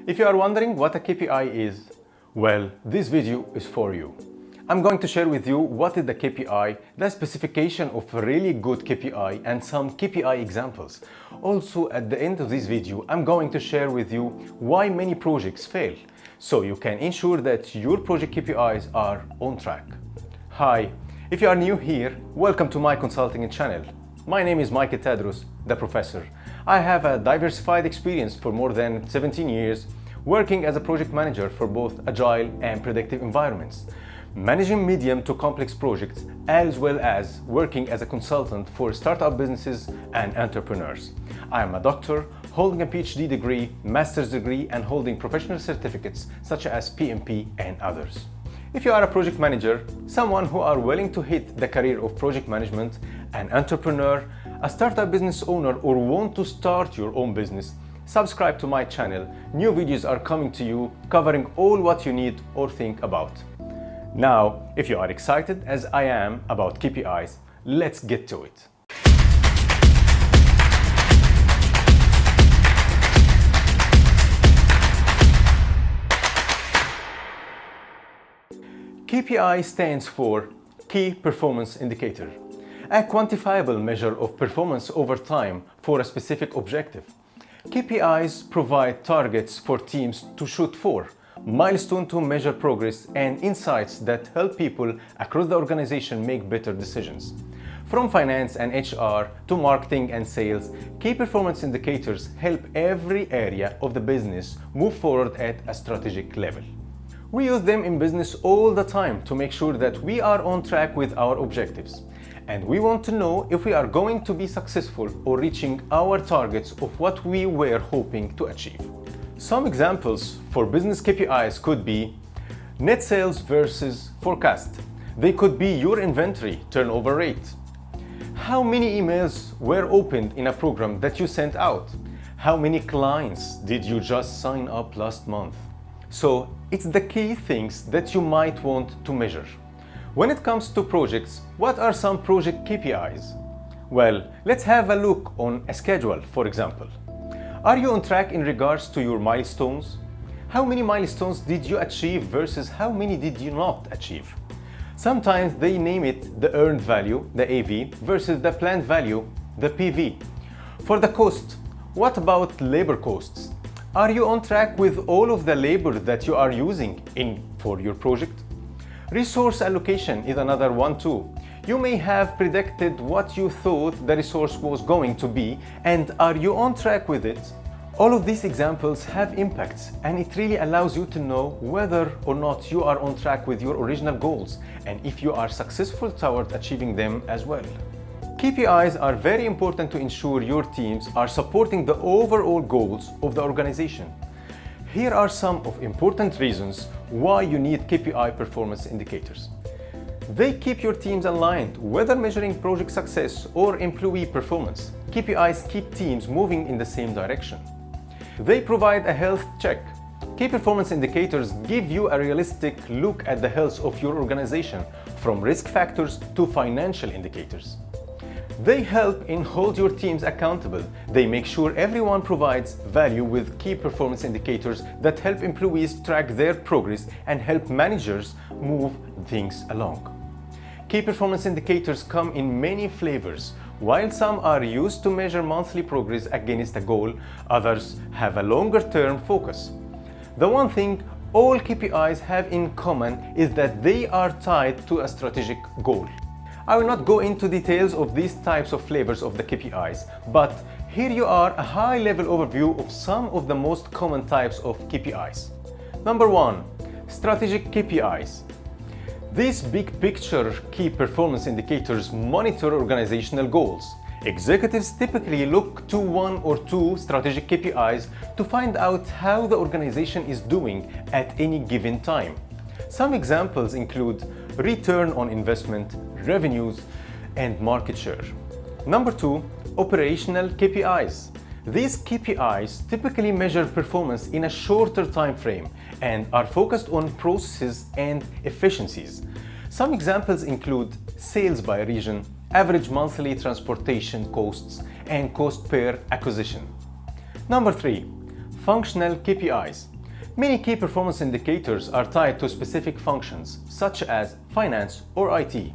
If you are wondering what a KPI is, well, this video is for you. I'm going to share with you what is the KPI, the specification of a really good KPI, and some KPI examples. Also, at the end of this video, I'm going to share with you why many projects fail, so you can ensure that your project KPIs are on track. Hi, if you are new here, welcome to my consulting channel. My name is Michael Tadros, the professor. I have a diversified experience for more than 17 years, working as a project manager for both agile and predictive environments, managing medium to complex projects, as well as working as a consultant for startup businesses and entrepreneurs. I am a doctor, holding a PhD degree, master's degree, and holding professional certificates such as PMP and others. If you are a project manager, someone who are willing to hit the career of project management, an entrepreneur, a startup business owner, or want to start your own business, subscribe to my channel. New videos are coming to you covering all what you need or think about. Now, if you are excited as I am about KPIs, let's get to it. KPI stands for Key Performance Indicator, a quantifiable measure of performance over time for a specific objective. KPIs provide targets for teams to shoot for, milestones to measure progress, and insights that help people across the organization make better decisions. From finance and HR to marketing and sales, key performance indicators help every area of the business move forward at a strategic level. We use them in business all the time to make sure that we are on track with our objectives. And we want to know if we are going to be successful or reaching our targets of what we were hoping to achieve. Some examples for business KPIs could be net sales versus forecast. They could be your inventory turnover rate. How many emails were opened in a program that you sent out? How many clients did you just sign up last month? So it's the key things that you might want to measure. When it comes to projects, what are some project KPIs? Well, let's have a look on a schedule, for example. Are you on track in regards to your milestones? How many milestones did you achieve versus how many did you not achieve? Sometimes they name it the earned value, the AV, versus the planned value, the PV. For the cost, what about labor costs? Are you on track with all of the labor that you are using for your project? Resource allocation is another one too. You may have predicted what you thought the resource was going to be, and are you on track with it? All of these examples have impacts, and it really allows you to know whether or not you are on track with your original goals and if you are successful toward achieving them as well. KPIs are very important to ensure your teams are supporting the overall goals of the organization. Here are some of important reasons why you need KPI performance indicators. They keep your teams aligned, whether measuring project success or employee performance. KPIs keep teams moving in the same direction. They provide a health check. Key performance indicators give you a realistic look at the health of your organization, from risk factors to financial indicators. They help in hold your teams accountable. They make sure everyone provides value with key performance indicators that help employees track their progress and help managers move things along. Key performance indicators come in many flavors. While some are used to measure monthly progress against a goal, others have a longer-term focus. The one thing all KPIs have in common is that they are tied to a strategic goal. I will not go into details of these types of flavors of the KPIs, but here you are a high-level overview of some of the most common types of KPIs. Number 1. Strategic KPIs. These big picture key performance indicators monitor organizational goals. Executives typically look to one or two strategic KPIs to find out how the organization is doing at any given time. Some examples include return on investment, revenues, and market share. Number 2, operational KPIs. These KPIs typically measure performance in a shorter time frame and are focused on processes and efficiencies. Some examples include sales by region, average monthly transportation costs, and cost per acquisition. Number 3, functional KPIs. Many key performance indicators are tied to specific functions, such as finance or IT.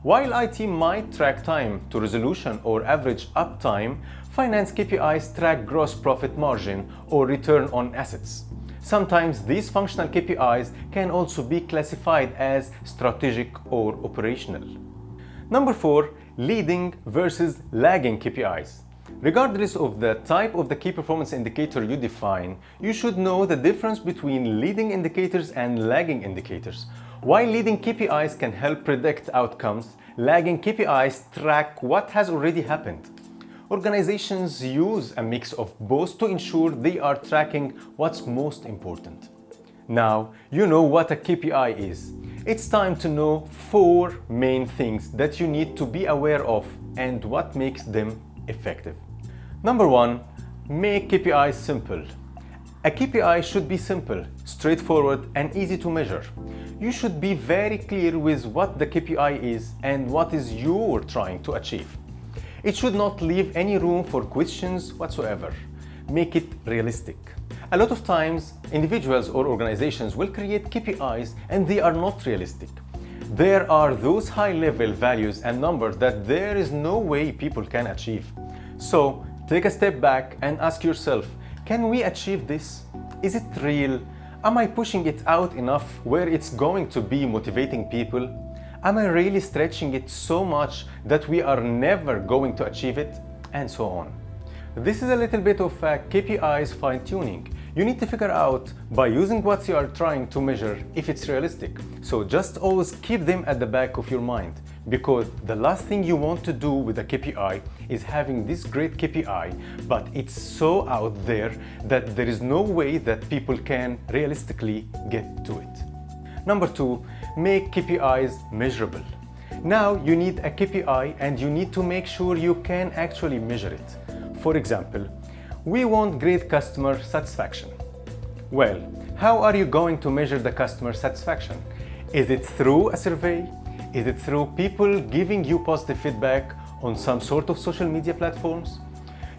While IT might track time to resolution or average uptime, finance KPIs track gross profit margin or return on assets. Sometimes these functional KPIs can also be classified as strategic or operational. Number 4, leading versus lagging KPIs. Regardless of the type of the key performance indicator you define, you should know the difference between leading indicators and lagging indicators. While leading KPIs can help predict outcomes, lagging KPIs track what has already happened. Organizations use a mix of both to ensure they are tracking what's most important. Now, you know what a KPI is. It's time to know 4 main things that you need to be aware of and what makes them effective. Number 1, make KPIs simple. A KPI should be simple, straightforward, and easy to measure. You should be very clear with what the KPI is and what is you're trying to achieve. It should not leave any room for questions whatsoever. Make it realistic. A lot of times, individuals or organizations will create KPIs and they are not realistic. There are those high-level values and numbers that there is no way people can achieve. So, take a step back and ask yourself, can we achieve this? Is it real? Am I pushing it out enough where it's going to be motivating people? Am I really stretching it so much that we are never going to achieve it? And so on. This is a little bit of KPIs fine-tuning. You need to figure out by using what you are trying to measure if it's realistic. So just always keep them at the back of your mind, because the last thing you want to do with a KPI is having this great KPI, but it's so out there that there is no way that people can realistically get to it. Number 2, make KPIs measurable. Now you need a KPI and you need to make sure you can actually measure it. For example, we want great customer satisfaction. Well, how are you going to measure the customer satisfaction? Is it through a survey? Is it through people giving you positive feedback on some sort of social media platforms?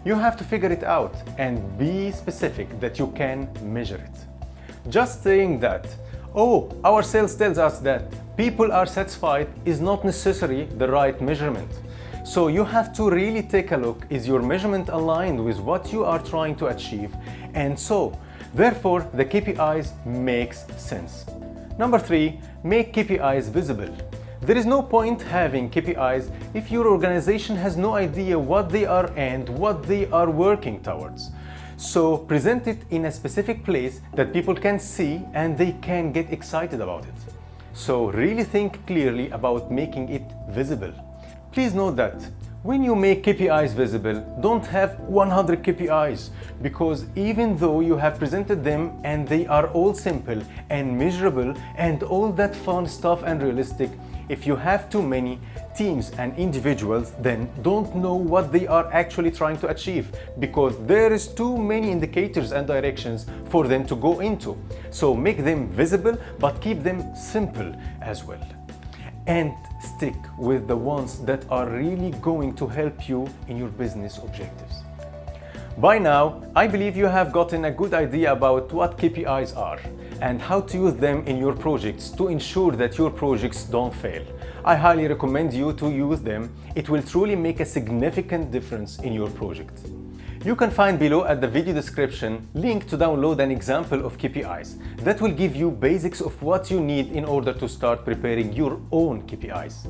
You have to figure it out and be specific that you can measure it. Just saying that, oh, our sales tells us that people are satisfied is not necessarily the right measurement. So you have to really take a look, is your measurement aligned with what you are trying to achieve? And so, therefore, the KPIs makes sense. Number 3, make KPIs visible. There is no point having KPIs if your organization has no idea what they are and what they are working towards. So present it in a specific place that people can see and they can get excited about it. So really think clearly about making it visible. Please note that when you make KPIs visible, don't have 100 KPIs, because even though you have presented them and they are all simple and measurable and all that fun stuff and realistic, if you have too many, teams and individuals then don't know what they are actually trying to achieve, because there is too many indicators and directions for them to go into. So make them visible, but keep them simple as well. And stick with the ones that are really going to help you in your business objectives. By now, I believe you have gotten a good idea about what KPIs are and how to use them in your projects to ensure that your projects don't fail. I highly recommend you to use them. It will truly make a significant difference in your project. You can find below at the video description link to download an example of KPIs that will give you basics of what you need in order to start preparing your own KPIs.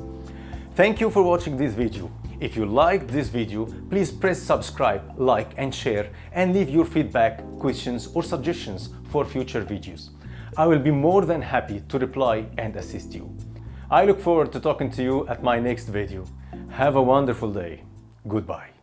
Thank you for watching this video. If you liked this video, please press subscribe, like and share, and leave your feedback, questions or suggestions for future videos. I will be more than happy to reply and assist you. I look forward to talking to you at my next video. Have a wonderful day. Goodbye.